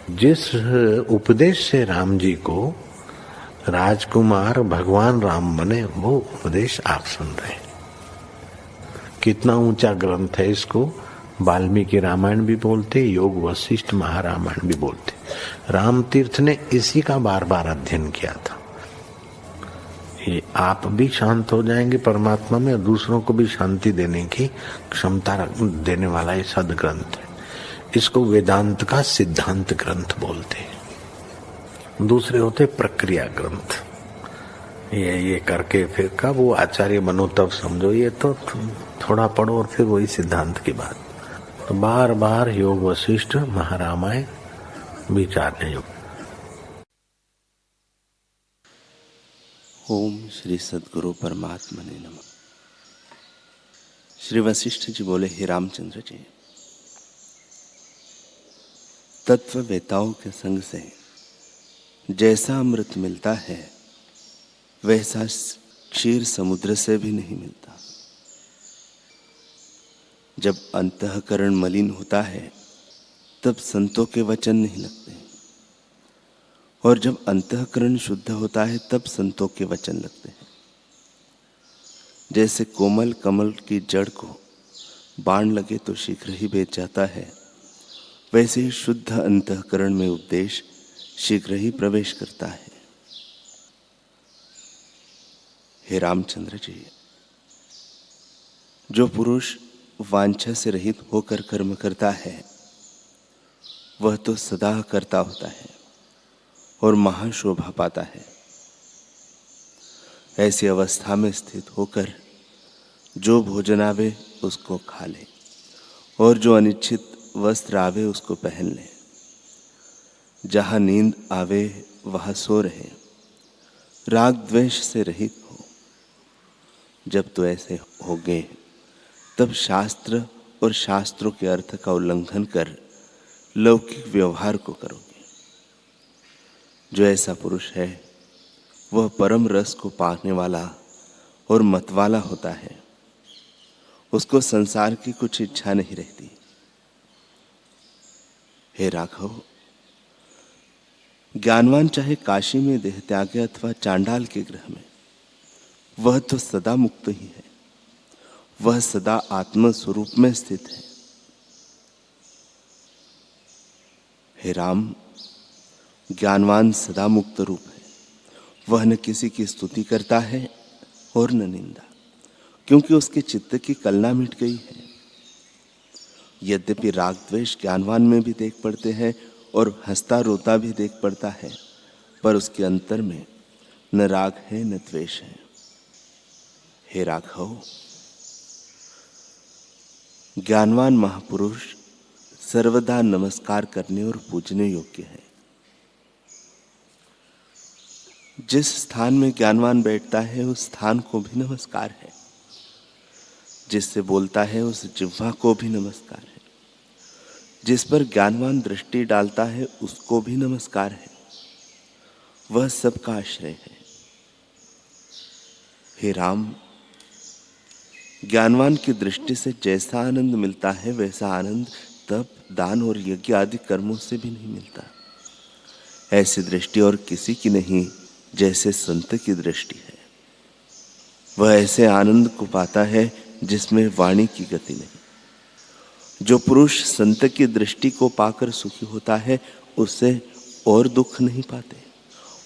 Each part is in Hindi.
जिस उपदेश से राम जी को राजकुमार भगवान राम बने, वो उपदेश आप सुन रहे हैं। कितना ऊंचा ग्रंथ है, इसको वाल्मीकि रामायण भी बोलते, योग वशिष्ठ महारामायण भी बोलते। राम तीर्थ ने इसी का बार बार अध्ययन किया था। ये आप भी शांत हो जाएंगे परमात्मा में, और दूसरों को भी शांति देने की क्षमता देने वाला ये सदग्रंथ है। इसको वेदांत का सिद्धांत ग्रंथ बोलते हैं। दूसरे होते प्रक्रिया ग्रंथ। ये करके फिर कब वो आचार्य बनो तब समझो, ये तो थोड़ा पढ़ो और फिर वही सिद्धांत की बात। तो बार बार योग वशिष्ठ महारामायण विचारने योग। ओम श्री सद्गुरु परमात्मा ने नमः। श्री वशिष्ठ जी बोले, हे रामचंद्र जी, तत्व वेताओं के संग से जैसा अमृत मिलता है वैसा क्षीर समुद्र से भी नहीं मिलता। जब अंतःकरण मलिन होता है तब संतों के वचन नहीं लगते, और जब अंतःकरण शुद्ध होता है तब संतों के वचन लगते हैं। जैसे कोमल कमल की जड़ को बाण लगे तो शीघ्र ही बेच जाता है, वैसे ही शुद्ध अंतःकरण में उपदेश शीघ्र ही प्रवेश करता है। हे रामचंद्र जी, जो पुरुष वांछा से रहित होकर कर्म करता है वह तो सदा करता होता है और महाशोभा पाता है। ऐसी अवस्था में स्थित होकर जो भोजन आवे उसको खा ले, और जो अनिच्छित वस्त्र आवे उसको पहन ले। जहाँ नींद आवे वहाँ सो रहे, राग द्वेष से रहित हो। जब तो ऐसे होगे तब शास्त्र और शास्त्रों के अर्थ का उल्लंघन कर लौकिक व्यवहार को करोगे। जो ऐसा पुरुष है वह परम रस को पाने वाला और मतवाला होता है। उसको संसार की कुछ इच्छा नहीं रहती। हे राघव, ज्ञानवान चाहे काशी में देह त्यागे अथवा चांडाल के गृह में, वह तो सदा मुक्त ही है। वह सदा आत्म स्वरूप में स्थित है। हे राम, ज्ञानवान सदा मुक्त रूप है। वह न किसी की स्तुति करता है और न निंदा, क्योंकि उसके चित्त की कलना मिट गई है। यद्यपि राग द्वेष ज्ञानवान में भी देख पड़ते हैं और हंसता रोता भी देख पड़ता है, पर उसके अंतर में न राग है न द्वेष है। हे राघव, ज्ञानवान महापुरुष सर्वदा नमस्कार करने और पूजने योग्य है। जिस स्थान में ज्ञानवान बैठता है उस स्थान को भी नमस्कार है। जिससे बोलता है उस जिह्वा को भी नमस्कार है। जिस पर ज्ञानवान दृष्टि डालता है उसको भी नमस्कार है। वह सबका आश्रय है। हे राम, ज्ञानवान की दृष्टि से जैसा आनंद मिलता है वैसा आनंद तप, दान और यज्ञ आदि कर्मों से भी नहीं मिलता। ऐसी दृष्टि और किसी की नहीं जैसे संत की दृष्टि है। वह ऐसे आनंद को पाता है जिसमें वाणी की गति नहीं। जो पुरुष संत की दृष्टि को पाकर सुखी होता है उससे और दुख नहीं पाते,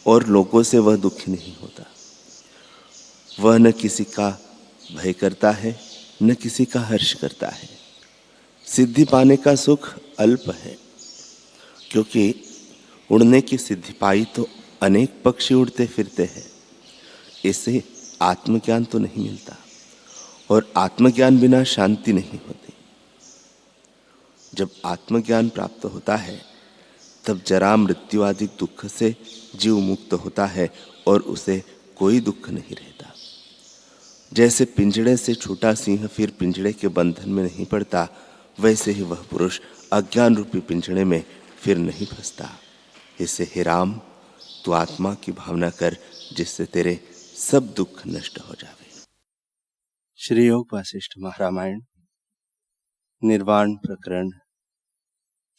और लोगों से वह दुखी नहीं होता। वह न किसी का भय करता है न किसी का हर्ष करता है। सिद्धि पाने का सुख अल्प है, क्योंकि उड़ने की सिद्धि पाई तो अनेक पक्षी उड़ते फिरते हैं। इससे आत्मज्ञान तो नहीं मिलता, और आत्मज्ञान बिना शांति नहीं होती। जब आत्मज्ञान प्राप्त होता है तब जरा मृत्यु आदि दुख से जीव मुक्त होता है और उसे कोई दुख नहीं रहता। जैसे पिंजड़े से छूटा सिंह फिर पिंजड़े के बंधन में नहीं पड़ता, वैसे ही वह पुरुष अज्ञान रूपी पिंजड़े में फिर नहीं फंसता। इससे हे राम, तू आत्मा की भावना कर, जिससे तेरे सब दुख नष्ट हो जावे। श्री योग वासिष्ठ महारामायण निर्वाण प्रकरण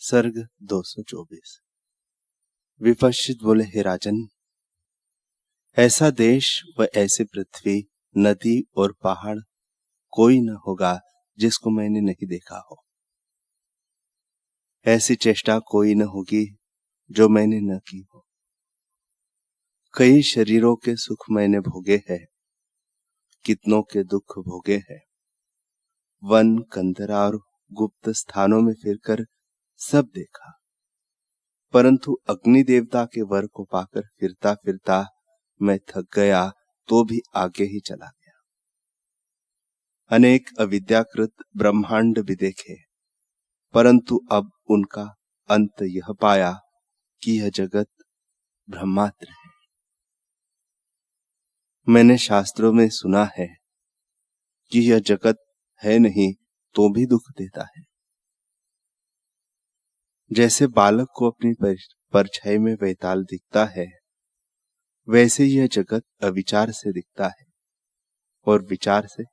सर्ग 224। विपश्चित बोले, हे राजन, ऐसा देश व ऐसी पृथ्वी, नदी और पहाड़ कोई न होगा जिसको मैंने नहीं देखा हो। ऐसी चेष्टा कोई न होगी जो मैंने न की हो। कई शरीरों के सुख मैंने भोगे हैं, कितनों के दुख भोगे हैं। वन, कंदरा और गुप्त स्थानों में फिरकर सब देखा, परंतु अग्नि देवता के वर को पाकर फिरता फिरता मैं थक गया तो भी आगे ही चला गया। अनेक अविद्याकृत ब्रह्मांड भी देखे, परंतु अब उनका अंत यह पाया कि यह जगत ब्रह्मात्र है। मैंने शास्त्रों में सुना है कि यह जगत है नहीं तो भी दुख देता है। जैसे बालक को अपनी परछाई में वैताल दिखता है, वैसे यह जगत अविचार से दिखता है और विचार से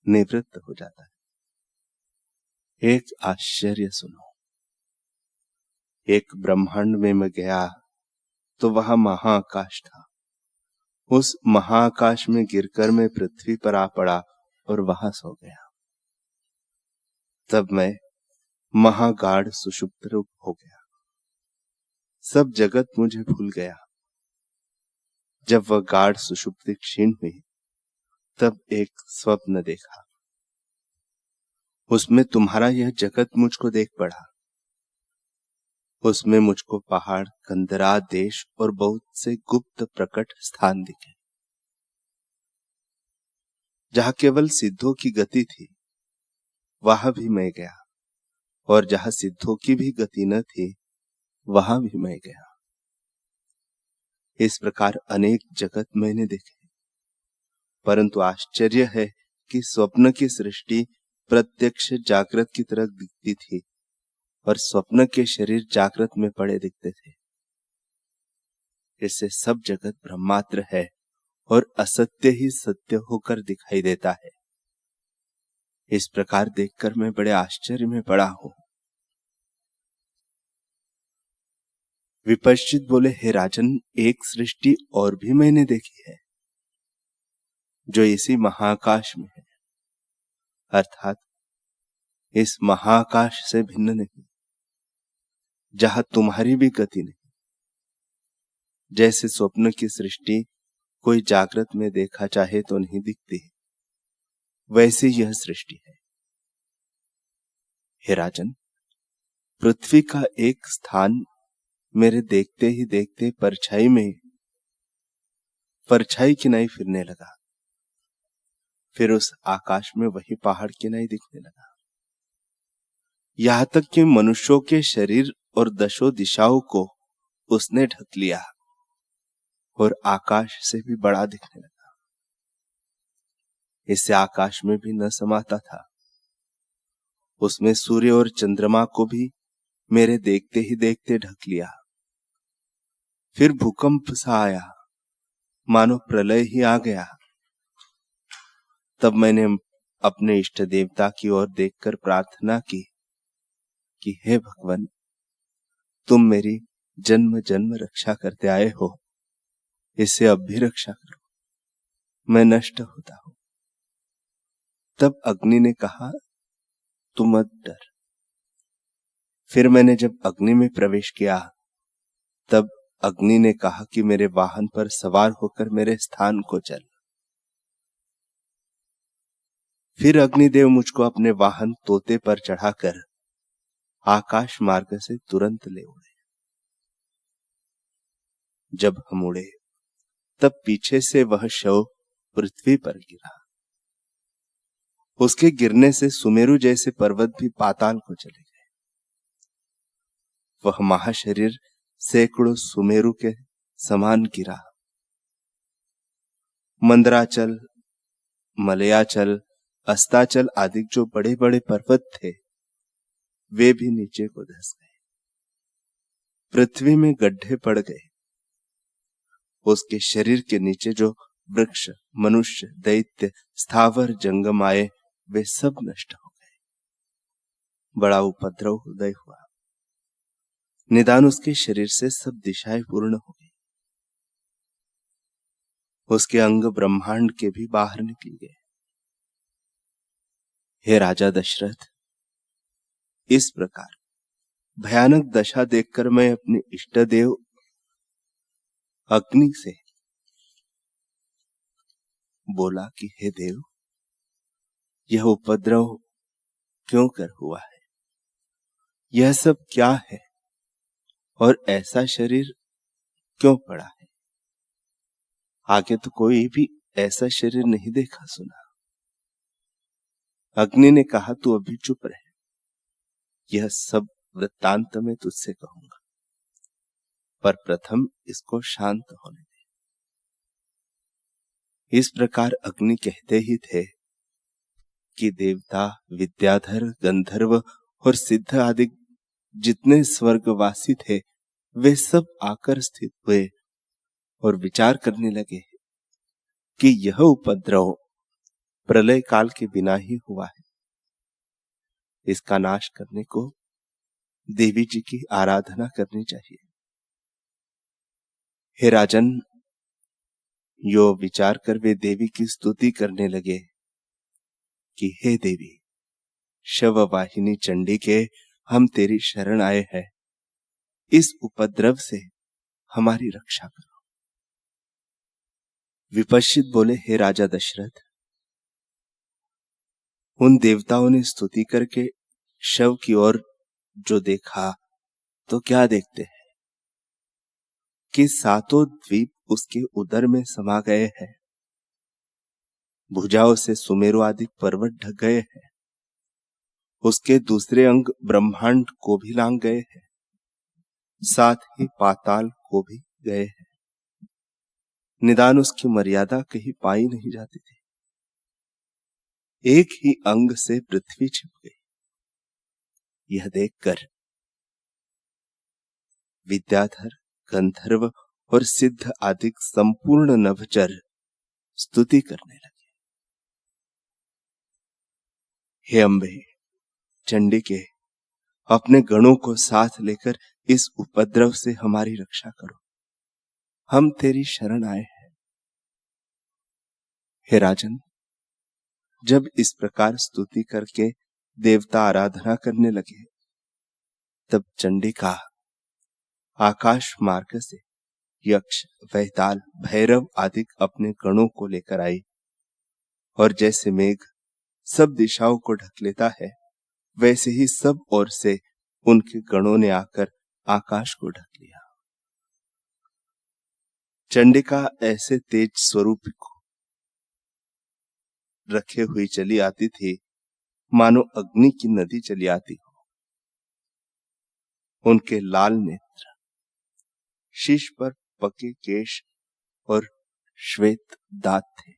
निवृत्त हो जाता है। एक आश्चर्य सुनो। एक ब्रह्मांड में मैं गया तो वहां महाआकाश था। उस महाआकाश में गिरकर मैं पृथ्वी पर आ पड़ा और वहां सो गया। तब मैं महागाढ़ सुषुप्त रूप हो गया। सब जगत मुझे भूल गया। जब वह गाढ़ सुषुप्ति क्षीण हुई, तब एक स्वप्न देखा। उसमें तुम्हारा यह जगत मुझको देख पड़ा। उसमें मुझको पहाड़, कंदरा, देश और बहुत से गुप्त प्रकट स्थान दिखे। जहां केवल सिद्धों की गति थी, वहां भी मैं गया, और जहां सिद्धों की भी गति न थी, वहां भी मैं गया। इस प्रकार अनेक जगत मैंने देखे, परंतु आश्चर्य है कि स्वप्न की सृष्टि प्रत्यक्ष जागृत की तरह दिखती थी और स्वप्न के शरीर जागृत में पड़े दिखते थे। इससे सब जगत ब्रह्मात्र है और असत्य ही सत्य होकर दिखाई देता है। इस प्रकार देखकर मैं बड़े आश्चर्य में पड़ा हूं। विपश्चित बोले, हे राजन, एक सृष्टि और भी मैंने देखी है, जो इसी महाआकाश में है, अर्थात इस महाआकाश से भिन्न नहीं, जहां तुम्हारी भी गति नहीं। जैसे स्वप्न की सृष्टि कोई जागृत में देखा चाहे तो नहीं दिखती, वैसे यह सृष्टि है। हे राजन, पृथ्वी का एक स्थान मेरे देखते ही देखते परछाई किनाई फिरने लगा। फिर उस आकाश में वही पहाड़ किनाई दिखने लगा। यहां तक कि मनुष्यों के शरीर और दशों दिशाओं को उसने ढक लिया और आकाश से भी बड़ा दिखने लगा। इससे आकाश में भी न समाता था। उसमें सूर्य और चंद्रमा को भी मेरे देखते ही देखते ढक लिया। फिर भूकंप सा आया, मानो प्रलय ही आ गया। तब मैंने अपने इष्ट देवता की ओर देखकर प्रार्थना की कि हे भगवान, तुम मेरी जन्म जन्म रक्षा करते आए हो, इससे अब भी रक्षा करो, मैं नष्ट होता हूं। तब अग्नि ने कहा, तू मत डर। फिर मैंने जब अग्नि में प्रवेश किया, तब अग्नि ने कहा कि मेरे वाहन पर सवार होकर मेरे स्थान को चल। फिर अग्निदेव मुझको अपने वाहन तोते पर चढ़ाकर आकाश मार्ग से तुरंत ले उड़े। जब हम उड़े, तब पीछे से वह शव पृथ्वी पर गिरा। उसके गिरने से सुमेरु जैसे पर्वत भी पाताल को चले गए। वह महाशरीर सैकड़ों सुमेरु के समान गिरा। मंदराचल, मलयाचल, अस्ताचल आदि जो बड़े बड़े पर्वत थे, वे भी नीचे को धंस गए। पृथ्वी में गड्ढे पड़ गए। उसके शरीर के नीचे जो वृक्ष, मनुष्य, दैत्य, स्थावर, जंगम आए, वे सब नष्ट हो गए। बड़ा उपद्रव उदय हुआ। निदान उसके शरीर से सब दिशाएं पूर्ण हो गई। उसके अंग ब्रह्मांड के भी बाहर निकल गए। हे राजा दशरथ, इस प्रकार भयानक दशा देखकर मैं अपने इष्ट देव अग्नि से बोला कि हे देव, यह उपद्रव क्यों कर हुआ है? यह सब क्या है और ऐसा शरीर क्यों पड़ा है? आगे तो कोई भी ऐसा शरीर नहीं देखा सुना। अग्नि ने कहा, तू अभी चुप रहे, यह सब वृत्तांत मैं तुझसे कहूंगा, पर प्रथम इसको शांत होने दे। इस प्रकार अग्नि कहते ही थे कि देवता, विद्याधर, गंधर्व और सिद्ध आदि जितने स्वर्गवासी थे वे सब आकर स्थित हुए और विचार करने लगे कि यह उपद्रव प्रलय काल के बिना ही हुआ है। इसका नाश करने को देवी जी की आराधना करनी चाहिए। हे राजन, यो विचार कर वे देवी की स्तुति करने लगे कि हे देवी, शव वाहिनी चंडी के, हम तेरी शरण आए हैं, इस उपद्रव से हमारी रक्षा करो। विपश्चित बोले, हे राजा दशरथ, उन देवताओं ने स्तुति करके शव की ओर जो देखा तो क्या देखते हैं कि सातों द्वीप उसके उदर में समा गए हैं, भुजाओं से सुमेरु आदि पर्वत ढक गए हैं, उसके दूसरे अंग ब्रह्मांड को भी लांग गए हैं, साथ ही पाताल को भी गए हैं। निदान उसकी मर्यादा कहीं पाई नहीं जाती थी। एक ही अंग से पृथ्वी छिप गई। यह देखकर विद्याधर, गंधर्व और सिद्ध आदि संपूर्ण नभचर स्तुति करने लगे। हे अम्बे, चंडिके, अपने गणों को साथ लेकर इस उपद्रव से हमारी रक्षा करो, हम तेरी शरण आए हैं। हे राजन, जब इस प्रकार स्तुति करके देवता आराधना करने लगे, तब चंडिका आकाश मार्ग से यक्ष, वैताल, भैरव आदि अपने गणों को लेकर आई, और जैसे मेघ सब दिशाओं को ढक लेता है, वैसे ही सब ओर से उनके गणों ने आकर आकाश को ढक लिया। चंडिका ऐसे तेज स्वरूप को रखे हुई चली आती थी, मानो अग्नि की नदी चली आती हो। उनके लाल नेत्र, शीश पर पके केश और श्वेत दांत थे।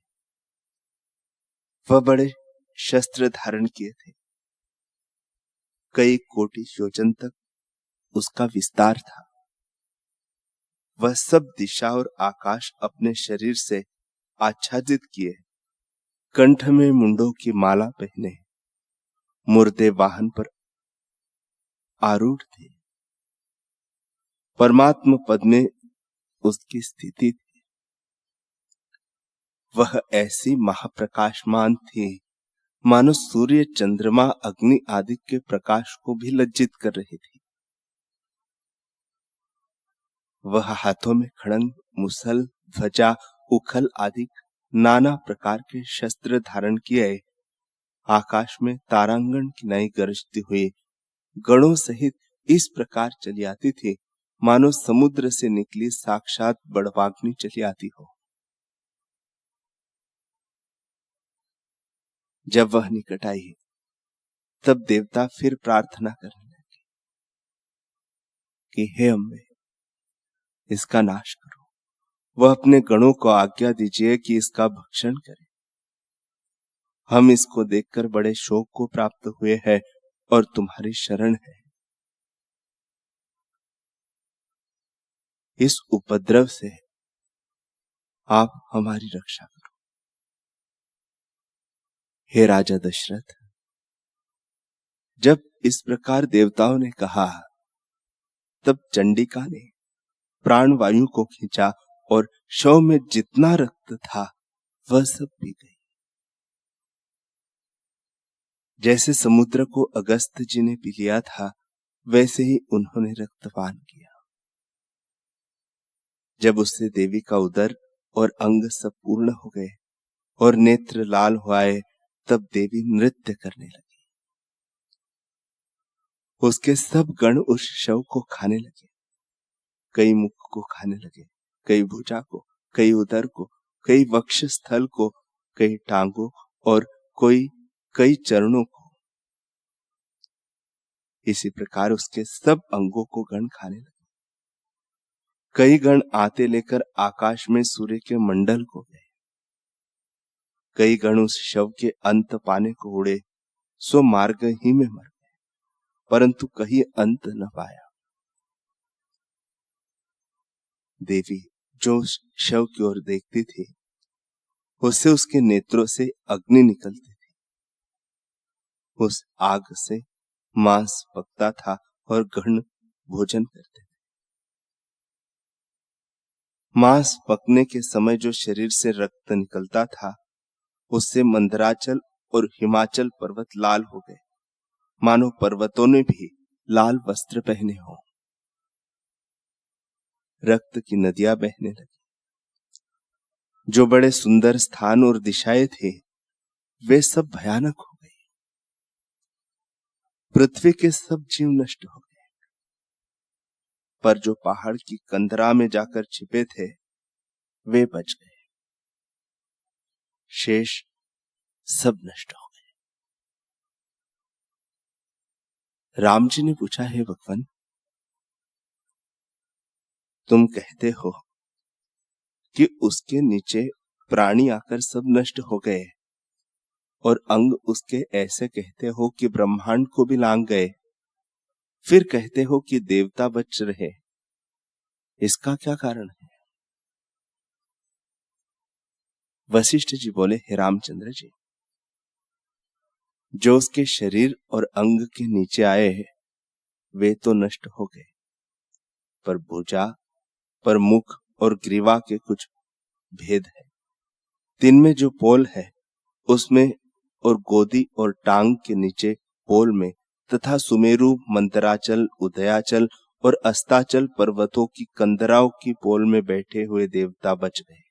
वह बड़े शस्त्र धारण किए थे। कई कोटि योजन तक उसका विस्तार था। वह सब दिशा और आकाश अपने शरीर से आच्छादित किए, कंठ में मुंडों की माला पहने, मुर्दे वाहन पर आरूढ़ थे। परमात्म पद में उसकी स्थिति थी। वह ऐसी महाप्रकाशमान थी, मानो सूर्य, चंद्रमा, अग्नि आदि के प्रकाश को भी लज्जित कर रही थी। वह हाथों में खड़ंग, मुसल, ध्वजा, उखल आदि नाना प्रकार के शस्त्र धारण किए आकाश में तारांगण की नाई गरजती हुई गणों सहित इस प्रकार चली आती थी, मानो समुद्र से निकली साक्षात बड़वाग्नि चली आती हो। जब वह निकट आई, तब देवता फिर प्रार्थना करने लगे कि हे अम्बे, इसका नाश करो। वह अपने गणों को आज्ञा दीजिए कि इसका भक्षण करें। हम इसको देखकर बड़े शोक को प्राप्त हुए हैं और तुम्हारी शरण है। इस उपद्रव से आप हमारी रक्षा करो। हे राजा दशरथ, जब इस प्रकार देवताओं ने कहा, तब चंडिका ने प्राण वायु को खींचा और शव में जितना रक्त था वह सब पी गई। जैसे समुद्र को अगस्त्य जी ने पी लिया था, वैसे ही उन्होंने रक्तपान किया। जब उससे देवी का उदर और अंग सब पूर्ण हो गए और नेत्र लाल हो आए, तब देवी नृत्य करने लगी। उसके सब गण उस शव को खाने लगे। कई मुख को खाने लगे, कई भुजा को, कई उदर को, कई वक्ष स्थल को, कई टांगों और कई चरणों को। इसी प्रकार उसके सब अंगों को गण खाने लगे। कई गण आते लेकर आकाश में सूर्य के मंडल को गए। कई गण उस शव के अंत पाने को उड़े, सो मार्ग ही में मर गए, परंतु कहीं अंत न पाया। देवी जो शव की ओर देखती थी, उससे उसके नेत्रों से अग्नि निकलती थी। उस आग से मांस पकता था और गण भोजन करते थे। मांस पकने के समय जो शरीर से रक्त निकलता था, उससे मंदराचल और हिमाचल पर्वत लाल हो गए, मानो पर्वतों ने भी लाल वस्त्र पहने हों। रक्त की नदियां बहने लगी। जो बड़े सुंदर स्थान और दिशाएं थे, वे सब भयानक हो गए। पृथ्वी के सब जीव नष्ट हो गए, पर जो पहाड़ की कंदरा में जाकर छिपे थे, वे बच गए। शेष सब नष्ट हो गए। राम जी ने पूछा, हे भगवान, तुम कहते हो कि उसके नीचे प्राणी आकर सब नष्ट हो गए, और अंग उसके ऐसे कहते हो कि ब्रह्मांड को भी लांग गए, फिर कहते हो कि देवता बच रहे, इसका क्या कारण है? वशिष्ठ जी बोले, हे रामचंद्र जी, जो उसके शरीर और अंग के नीचे आए वे तो नष्ट हो गए, पर भुजा, पर मुख और ग्रीवा के कुछ भेद है। दिन में जो पोल है उसमें, और गोदी और टांग के नीचे पोल में, तथा सुमेरु, मंतराचल, उदयाचल और अस्ताचल पर्वतों की कंदराओं की पोल में बैठे हुए देवता बच गए,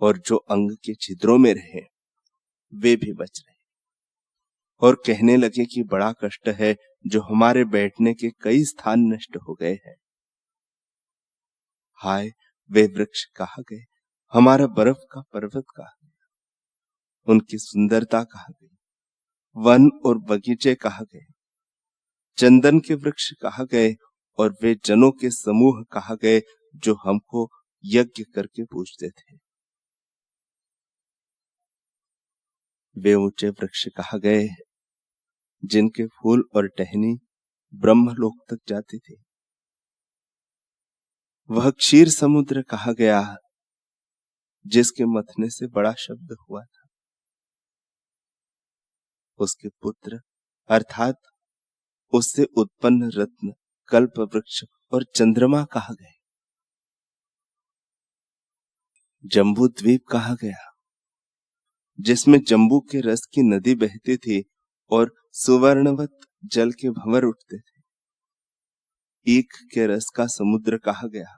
और जो अंग के छिद्रों में रहे वे भी बच रहे, और कहने लगे कि बड़ा कष्ट है, जो हमारे बैठने के कई स्थान नष्ट हो गए हैं। हाय, वे वृक्ष कहाँ गए? हमारा बर्फ का पर्वत कहाँ गया? उनकी सुंदरता कहाँ गई? वन और बगीचे कहाँ गए? चंदन के वृक्ष कहाँ गए? और वे जनों के समूह कहाँ गए जो हमको यज्ञ करके पूजते थे? वे ऊंचे वृक्ष कहाँ गए जिनके फूल और टहनी ब्रह्मलोक तक जाती थी? वह क्षीर समुद्र कहाँ गया जिसके मथने से बड़ा शब्द हुआ था? उसके पुत्र अर्थात उससे उत्पन्न रत्न, कल्प वृक्ष और चंद्रमा कहाँ गए? जम्बू द्वीप कहाँ गया जिसमें जम्बू के रस की नदी बहती थी और सुवर्णवत जल के भंवर उठते थे? ईख के रस का समुद्र कहाँ गया?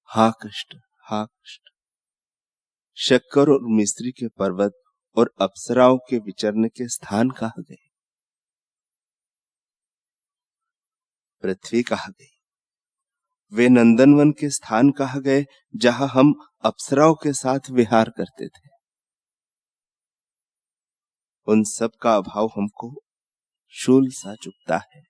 हा कष्ट, हा कष्ट। शक्कर और मिस्री के पर्वत और अप्सराओं के विचरने के स्थान कहाँ गए? पृथ्वी कहाँ गई? वे नंदनवन के स्थान कहाँ गए जहां हम अप्सराओं के साथ विहार करते थे? उन सब का अभाव हमको शूल सा चुभता है।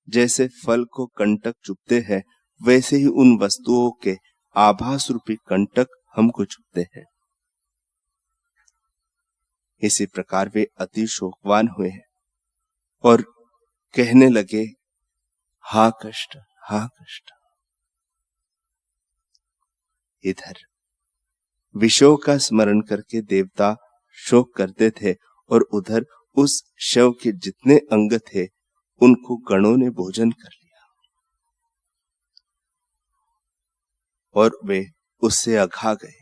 जैसे फल को कंटक चुभते हैं, वैसे ही उन वस्तुओं के आभास रूपी कंटक हमको चुभते हैं। इसी प्रकार वे अति शोकवान हुए और कहने लगे, हा कष्ट, हा कष्ट। इधर विषयों का स्मरण करके देवता शोक करते थे और उधर उस शव के जितने अंग थे उनको गणों ने भोजन कर लिया और वे उससे अघा गए।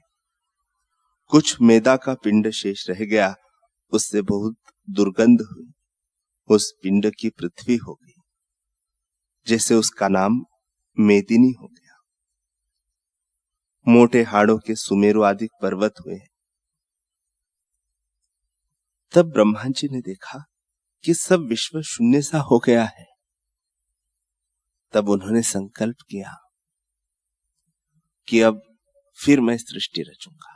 कुछ मैदा का पिंड शेष रह गया, उससे बहुत दुर्गंध हुई। उस पिंड की पृथ्वी हो गई, जैसे उसका नाम मेदिनी हो गया। मोटे हाड़ों के सुमेरु आदि पर्वत हुए। तब ब्रह्मा जी ने देखा कि सब विश्व शून्य सा हो गया है। तब उन्होंने संकल्प किया कि अब फिर मैं सृष्टि रचूंगा।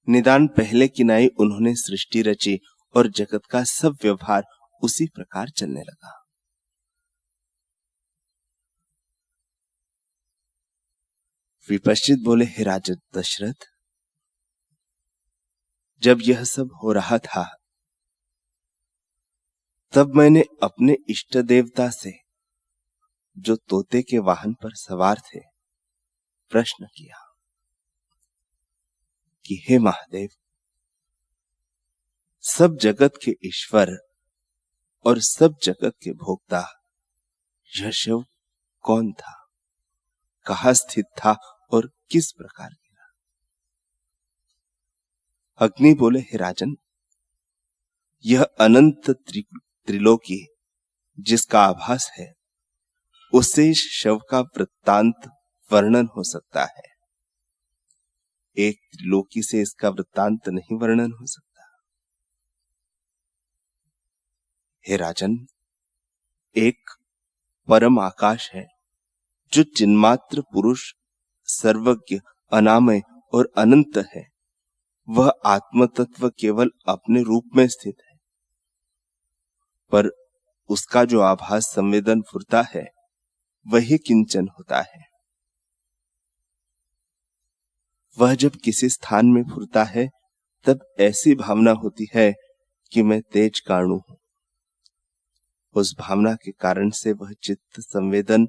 निदान पहले की नाई उन्होंने सृष्टि रची और जगत का सब व्यवहार उसी प्रकार चलने लगा। विपश्चित बोले, हे राजा दशरथ, जब यह सब हो रहा था तब मैंने अपने इष्ट देवता से, जो तोते के वाहन पर सवार थे, प्रश्न किया कि हे महादेव, सब जगत के ईश्वर और सब जगत के भोक्ता यह शव कौन था, कहाँ स्थित था और किस प्रकार गिरा? अग्नि बोले, हे राजन, यह अनंत त्रिलोकी जिसका आभास है, उससे इस शव का वृत्तांत वर्णन हो सकता है। एक त्रिलोकी से इसका वृत्तांत नहीं वर्णन हो सकता। हे राजन, एक परम आकाश है जो चिन्मात्र पुरुष, सर्वज्ञ, अनामय और अनंत है। वह आत्म तत्व केवल अपने रूप में स्थित है, पर उसका जो आभास संवेदन फुरता है वही किंचन होता है। वह जब किसी स्थान में फुरता है तब ऐसी भावना होती है कि मैं तेज काणु हूं। उस भावना के कारण से वह चित्त संवेदन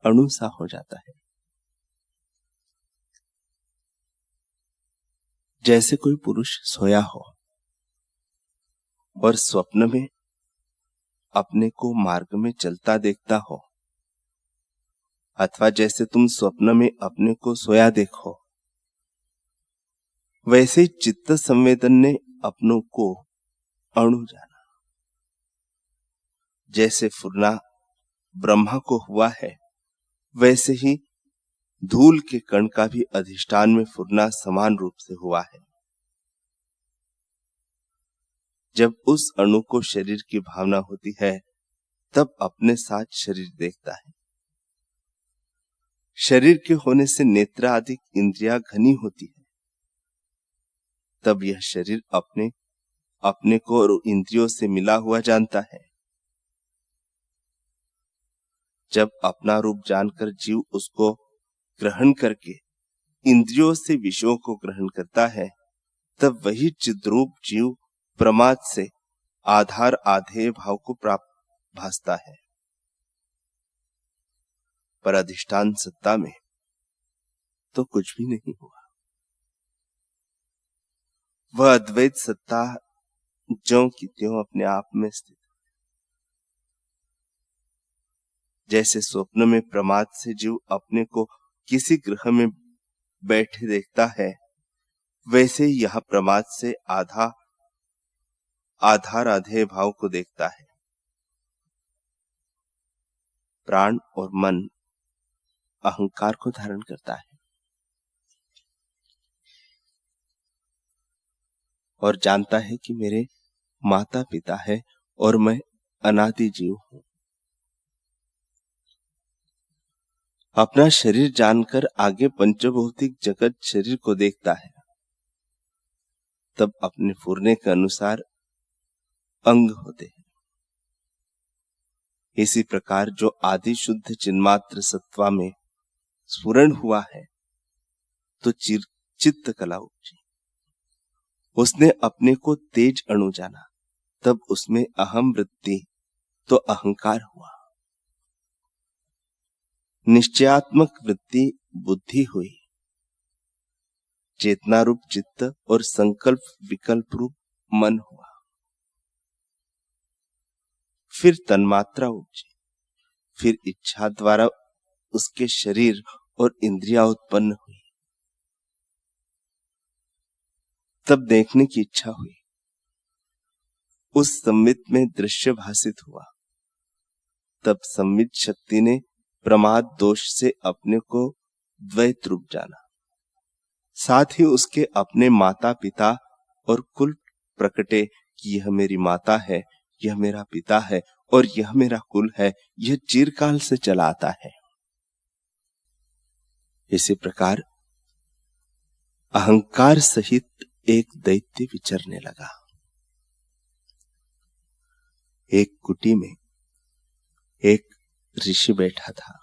अणु सा हो जाता है। जैसे कोई पुरुष सोया हो और स्वप्न में अपने को मार्ग में चलता देखता हो, अथवा जैसे तुम स्वप्न में अपने को सोया देखो, वैसे चित्त संवेदन ने अपनों को अणु जाना। जैसे फुरना ब्रह्मा को हुआ है, वैसे ही धूल के कण का भी अधिष्ठान में फुरना समान रूप से हुआ है। जब उस अणु को शरीर की भावना होती है तब अपने साथ शरीर देखता है। शरीर के होने से नेत्र आदि इंद्रियां घनी होती है, तब यह शरीर अपने को और इंद्रियों से मिला हुआ जानता है। जब अपना रूप जानकर जीव उसको ग्रहण करके इंद्रियों से विषयों को ग्रहण करता है, तब वही चिद्रूप जीव प्रमाद से आधार आधेय भाव को प्राप्त भासता है। पर अधिष्ठान सत्ता में तो कुछ भी नहीं हुआ। वह अद्वैत सत्ता ज्यों की त्यों अपने आप में स्थित। जैसे स्वप्न में प्रमाद से जीव अपने को किसी ग्रह में बैठे देखता है, वैसे ही यह प्रमाद से आधार आधेय भाव को देखता है। प्राण और मन अहंकार को धारण करता है और जानता है कि मेरे माता पिता है और मैं अनादि जीव हूं। अपना शरीर जानकर आगे पंचभौतिक जगत शरीर को देखता है, तब अपने फुरने के अनुसार अंग होते हैं। इसी प्रकार जो आदि शुद्ध चिन्मात्र सत्वा में स्फुरण हुआ है तो चित्त कला उपजी। उसने अपने को तेज अणु जाना, तब उसमें अहम वृत्ति तो अहंकार हुआ। निश्चयात्मक वृत्ति बुद्धि हुई। चेतना रूप चित्त और संकल्प विकल्प रूप मन हुआ। फिर तन्मात्रा उपजी, फिर इच्छा द्वारा उसके शरीर और इंद्रियां उत्पन्न हुई। तब देखने की इच्छा हुई, उस संवित में दृश्य भासित हुआ। तब संवित शक्ति ने प्रमाद दोष से अपने को द्वैत रूप जाना, साथ ही उसके अपने माता पिता और कुल प्रकटे कि यह मेरी माता है, यह मेरा पिता है और यह मेरा कुल है, यह चिरकाल से चला आता है। इसी प्रकार अहंकार सहित एक दैत्य विचरने लगा। एक कुटी में एक ऋषि बैठा था,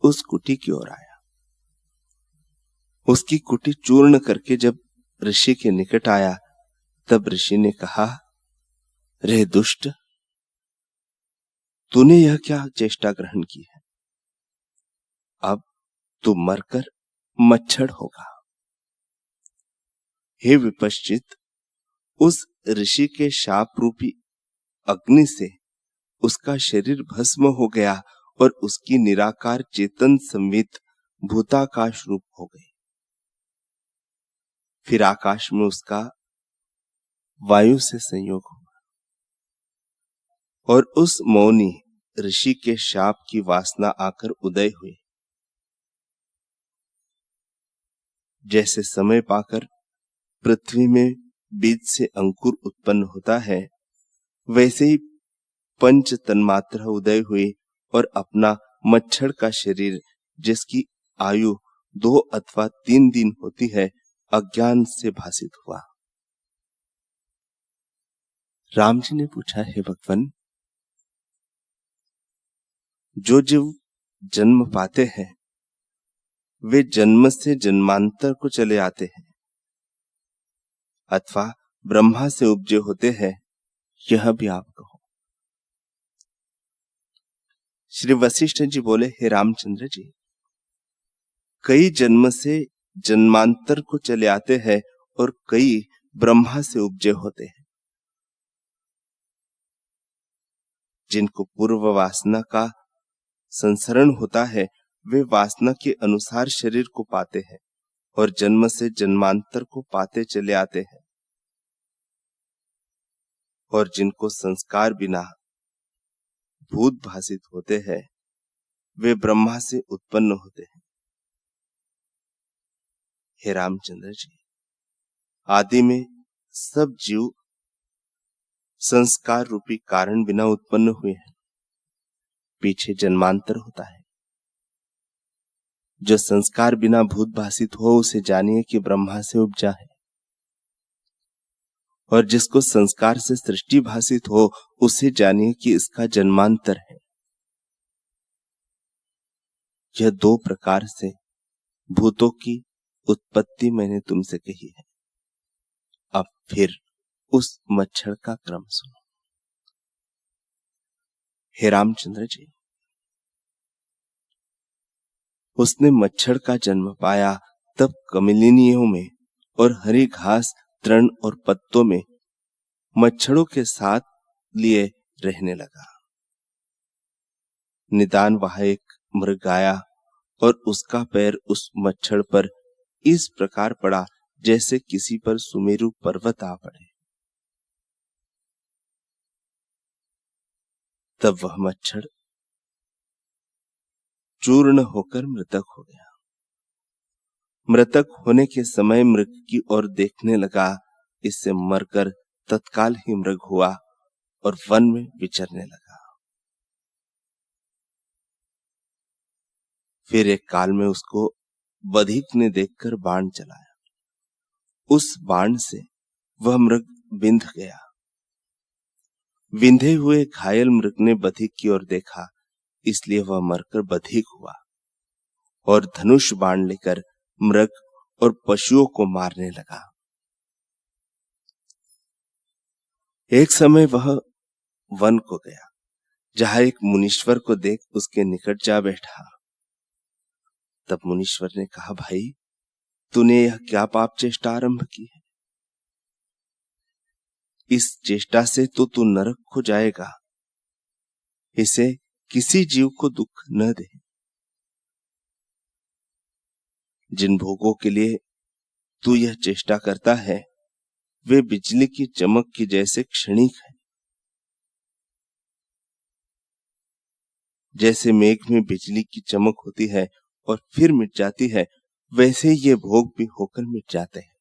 उस कुटी की ओर आया। उसकी कुटी चूर्ण करके जब ऋषि के निकट आया, तब ऋषि ने कहा, रे दुष्ट, तूने यह क्या चेष्टा ग्रहण की है? अब तू मरकर मच्छर होगा। हे विपश्चित, उस ऋषि के शाप रूपी अग्नि से उसका शरीर भस्म हो गया और उसकी निराकार चेतन संवित भूताकाश रूप हो गई। फिर आकाश में उसका वायु से संयोग हुआ और उस मौनी ऋषि के शाप की वासना आकर उदय हुई। जैसे समय पाकर पृथ्वी में बीज से अंकुर उत्पन्न होता है, वैसे ही पंच तन्मात्रा उदय हुई और अपना मच्छर का शरीर, जिसकी आयु 2 अथवा 3 दिन होती है, अज्ञान से भासित हुआ। राम जी ने पूछा, हे भगवान, जो जीव जन्म पाते हैं वे जन्म से जन्मांतर को चले आते हैं अथवा ब्रह्मा से उपजे होते हैं, यह भी आप कहो। श्री वशिष्ठ जी बोले, हे रामचंद्र जी, कई जन्म से जन्मांतर को चले आते हैं और कई ब्रह्मा से उपजे होते हैं। जिनको पूर्व वासना का संसरण होता है, वे वासना के अनुसार शरीर को पाते हैं और जन्म से जन्मांतर को पाते चले आते हैं। और जिनको संस्कार बिना भूत भासित होते हैं, वे ब्रह्मा से उत्पन्न होते हैं। हे रामचंद्र जी, आदि में सब जीव संस्कार रूपी कारण बिना उत्पन्न हुए हैं, पीछे जन्मांतर होता है। जो संस्कार बिना भूत भासित हो, उसे जानिए कि ब्रह्मा से उपजा है, और जिसको संस्कार से सृष्टि भासित हो, उसे जानिए कि इसका जन्मांतर है। यह 2 प्रकार से भूतों की उत्पत्ति मैंने तुमसे कही है। अब फिर उस मच्छर का क्रम सुनो। हे रामचंद्र जी, उसने मच्छर का जन्म पाया, तब कमलिनियों में और हरी घास, तृण और पत्तों में मच्छरों के साथ लिए रहने लगा। निदान वहां एक मृग आया और उसका पैर उस मच्छर पर इस प्रकार पड़ा जैसे किसी पर सुमेरु पर्वत आ पड़े। तब वह मच्छर चूर्ण होकर मृतक हो गया। मृतक होने के समय मृग की ओर देखने लगा, इससे मरकर तत्काल ही मृग हुआ और वन में विचरने लगा। फिर एक काल में उसको बधिक ने देखकर बाण चलाया। उस बाण से वह मृग विंध गया। विंधे हुए घायल मृग ने बधिक की ओर देखा, इसलिए वह मरकर बधिक हुआ और धनुष बाण लेकर मृग और पशुओं को मारने लगा। एक समय वह वन को गया, जहां एक मुनीश्वर को देख उसके निकट जा बैठा। तब मुनीश्वर ने कहा, भाई, तूने यह क्या पाप चेष्टा आरंभ की है? इस चेष्टा से तो तू नरक को जाएगा इसे किसी जीव को दुख न दे। जिन भोगों के लिए तू यह चेष्टा करता है वे बिजली की चमक की जैसे क्षणिक है। जैसे मेघ में बिजली की चमक होती है और फिर मिट जाती है, वैसे ये भोग भी होकर मिट जाते हैं।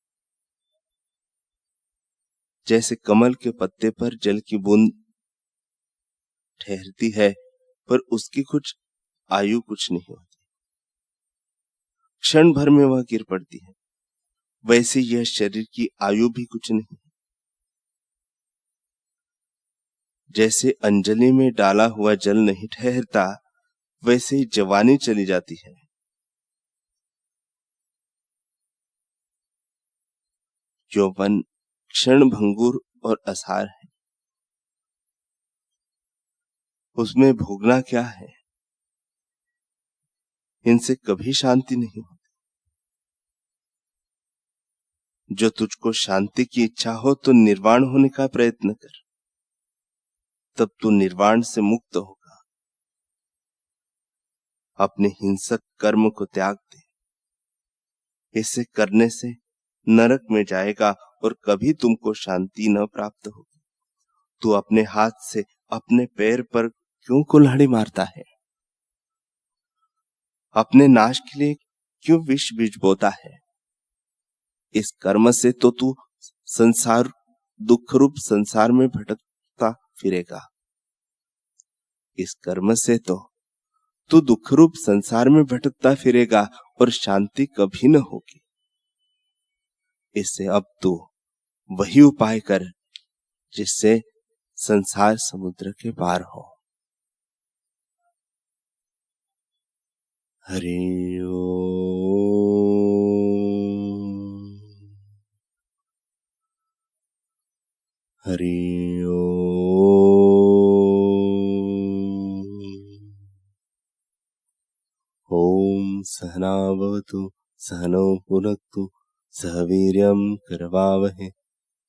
जैसे कमल के पत्ते पर जल की बूंद ठहरती है पर उसकी कुछ आयु कुछ नहीं होती, क्षण भर में वह गिर पड़ती है, वैसे यह शरीर की आयु भी कुछ नहीं। जैसे अंजलि में डाला हुआ जल नहीं ठहरता, वैसे ही जवानी चली जाती है। यौवन क्षण भंगुर और असार है, उसमें भोगना क्या है, इनसे कभी शांति नहीं होती। जो तुझको शांति की इच्छा हो तो निर्वाण होने का प्रयत्न कर, तब तू निर्वाण से मुक्त होगा। अपने हिंसक कर्म को त्याग दे, इसे करने से नरक में जाएगा और कभी तुमको शांति न प्राप्त होगी। तू अपने हाथ से अपने पैर पर क्यों कुल्हाड़ी मारता है? अपने नाश के लिए क्यों विष बीज बोता है? इस कर्म से तो तू संसार दुख रूप संसार में भटकता फिरेगा। इस कर्म से तो तू दुख रूप संसार में भटकता फिरेगा और शांति कभी न होगी। इससे अब तू वही उपाय कर जिससे संसार समुद्र के पार हो। हरि ओम, हरि ओम। सहना भवतु सहनौ पुनक्तु सह वीर्यं करवावहै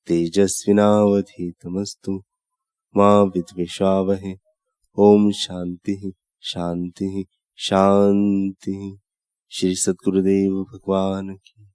तेजस्विनावधीतमस्तु मा विद्विषावहै। ओम शांति शांति शांति। श्री सद्गुरुदेव भगवान की